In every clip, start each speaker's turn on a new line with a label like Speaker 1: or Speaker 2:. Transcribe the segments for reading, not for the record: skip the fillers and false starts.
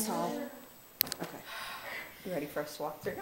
Speaker 1: tall. Okay. You ready for us to walk through?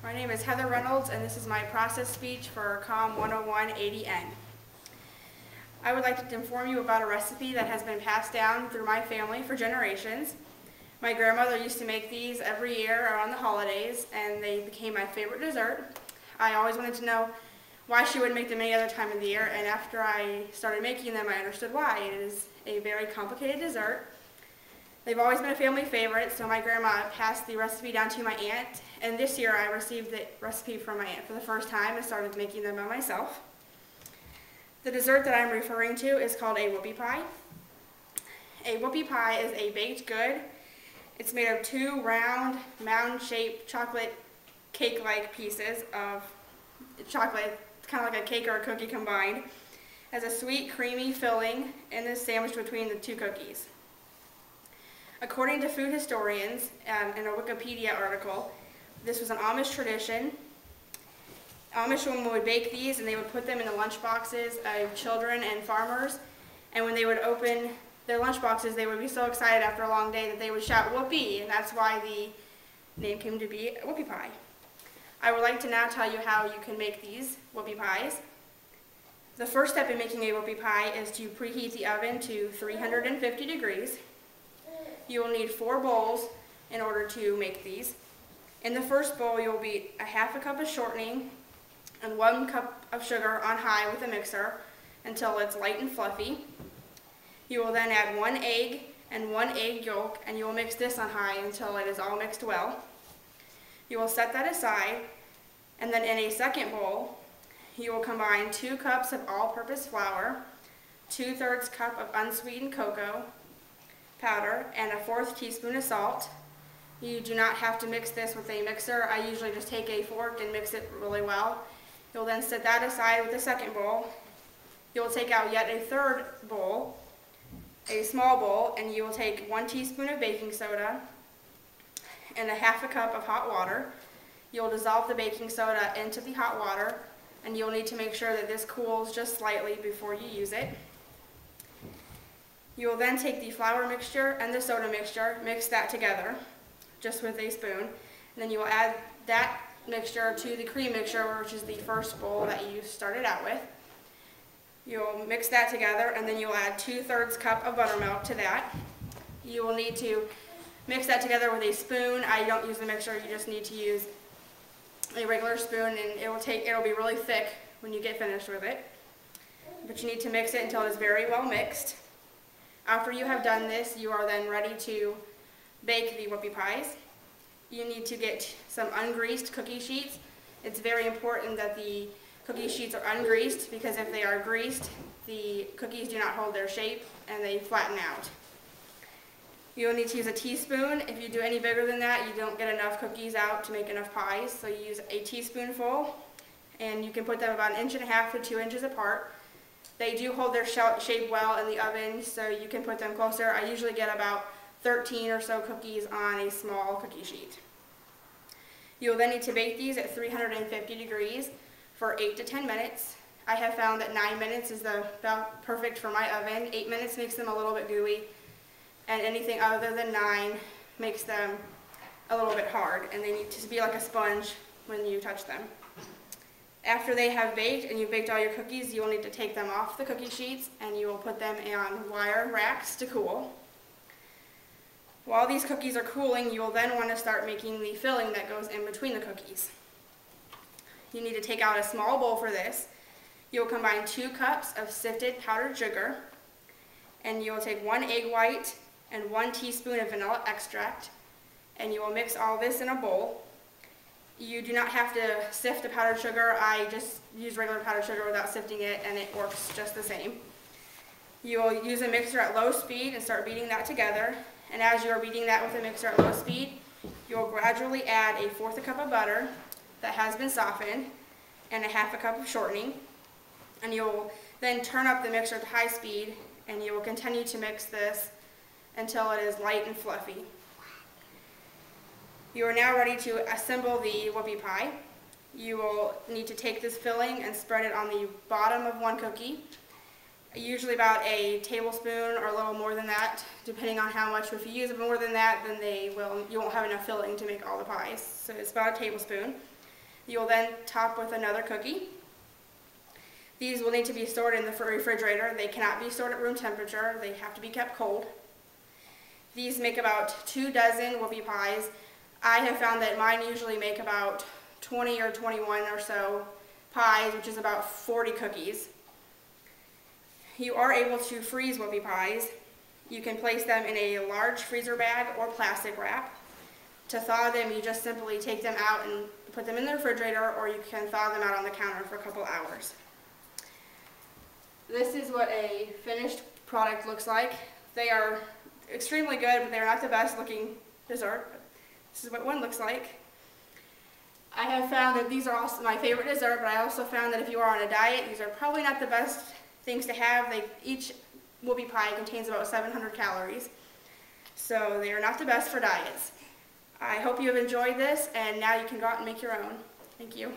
Speaker 2: My name is Heather Reynolds, and this is my process speech for Comm 101 80N. I would like to inform you about a recipe that has been passed down through my family for generations. My grandmother used to make these every year around the holidays, and they became my favorite dessert. I always wanted to know why she wouldn't make them any other time of the year, and after I started making them, I understood why. It is a very complicated dessert. They've always been a family favorite, so my grandma passed the recipe down to my aunt, and this year I received the recipe from my aunt for the first time and started making them by myself. The dessert that I'm referring to is called a whoopie pie. A whoopie pie is a baked good. It's made of two round, mound-shaped chocolate cake-like pieces of chocolate, kind of like a cake or a cookie combined. It has a sweet, creamy filling and is sandwiched between the two cookies. According to food historians, in a Wikipedia article, this was an Amish tradition. Amish women would bake these and they would put them in the lunch boxes of children and farmers. And when they would open their lunch boxes, they would be so excited after a long day that they would shout whoopee, and that's why the name came to be whoopie pie. I would like to now tell you how you can make these whoopie pies. The first step in making a whoopie pie is to preheat the oven to 350 degrees. You will need 4 bowls in order to make these. In the first bowl, you'll beat a half a cup of shortening and 1 cup of sugar on high with a mixer until it's light and fluffy. You will then add 1 egg and 1 egg yolk, and you will mix this on high until it is all mixed well. You will set that aside, and then in a second bowl, you will combine 2 cups of all-purpose flour, 2/3 cup of unsweetened cocoa powder, and a 1/4 teaspoon of salt. You do not have to mix this with a mixer. I usually just take a fork and mix it really well. You'll then set that aside with the second bowl. You'll take out yet a third bowl, a small bowl, and you will take 1 teaspoon of baking soda and a half a cup of hot water. You'll dissolve the baking soda into the hot water, and you'll need to make sure that this cools just slightly before you use it. You will then take the flour mixture and the soda mixture, mix that together, just with a spoon, and then you will add that mixture to the cream mixture, which is the first bowl that you started out with. You'll mix that together, and then you'll add 2/3 cup of buttermilk to that. You will need to mix that together with a spoon. I don't use the mixer, you just need to use a regular spoon, and it'll be really thick when you get finished with it. But you need to mix it until it's very well mixed. After you have done this, you are then ready to bake the whoopie pies. You need to get some ungreased cookie sheets. It's very important that the cookie sheets are ungreased, because if they are greased, the cookies do not hold their shape and they flatten out. You'll need to use a teaspoon. If you do any bigger than that, you don't get enough cookies out to make enough pies, so you use a teaspoonful, and you can put them about 1.5 to 2 inches apart. They do hold their shape well in the oven, so you can put them closer. I usually get about 13 or so cookies on a small cookie sheet. You'll then need to bake these at 350 degrees for 8 to 10 minutes. I have found that 9 minutes is about perfect for my oven. 8 minutes makes them a little bit gooey, and anything other than 9 makes them a little bit hard, and they need to be like a sponge when you touch them. After they have baked and you've baked all your cookies, you will need to take them off the cookie sheets, and you will put them on wire racks to cool. While these cookies are cooling, you will then want to start making the filling that goes in between the cookies. You need to take out a small bowl for this. You will combine 2 cups of sifted powdered sugar, and you will take 1 egg white and 1 teaspoon of vanilla extract, and you will mix all this in a bowl. You do not have to sift the powdered sugar. I just use regular powdered sugar without sifting it, and it works just the same. You will use a mixer at low speed and start beating that together. And as you are beating that with a mixer at low speed, you will gradually add 1/4 cup of butter that has been softened and 1/2 cup of shortening. And you will then turn up the mixer to high speed, and you will continue to mix this until it is light and fluffy. You are now ready to assemble the whoopie pie. You will need to take this filling and spread it on the bottom of one cookie, usually about a tablespoon or a little more than that, depending on how much. If you use more than that, then you won't have enough filling to make all the pies. So it's about a tablespoon. You will then top with another cookie. These will need to be stored in the refrigerator. They cannot be stored at room temperature. They have to be kept cold. These make about 2 dozen whoopie pies. I have found that mine usually make about 20 or 21 or so pies, which is about 40 cookies. You are able to freeze whoopie pies. You can place them in a large freezer bag or plastic wrap. To thaw them, you just simply take them out and put them in the refrigerator, or you can thaw them out on the counter for a couple hours. This is what a finished product looks like. They are extremely good, but they're not the best looking dessert. This is what one looks like. I have found that these are also my favorite dessert, but I also found that if you are on a diet, these are probably not the best things to have. Each whoopie pie contains about 700 calories, so they are not the best for diets. I hope you have enjoyed this, and now you can go out and make your own. Thank you.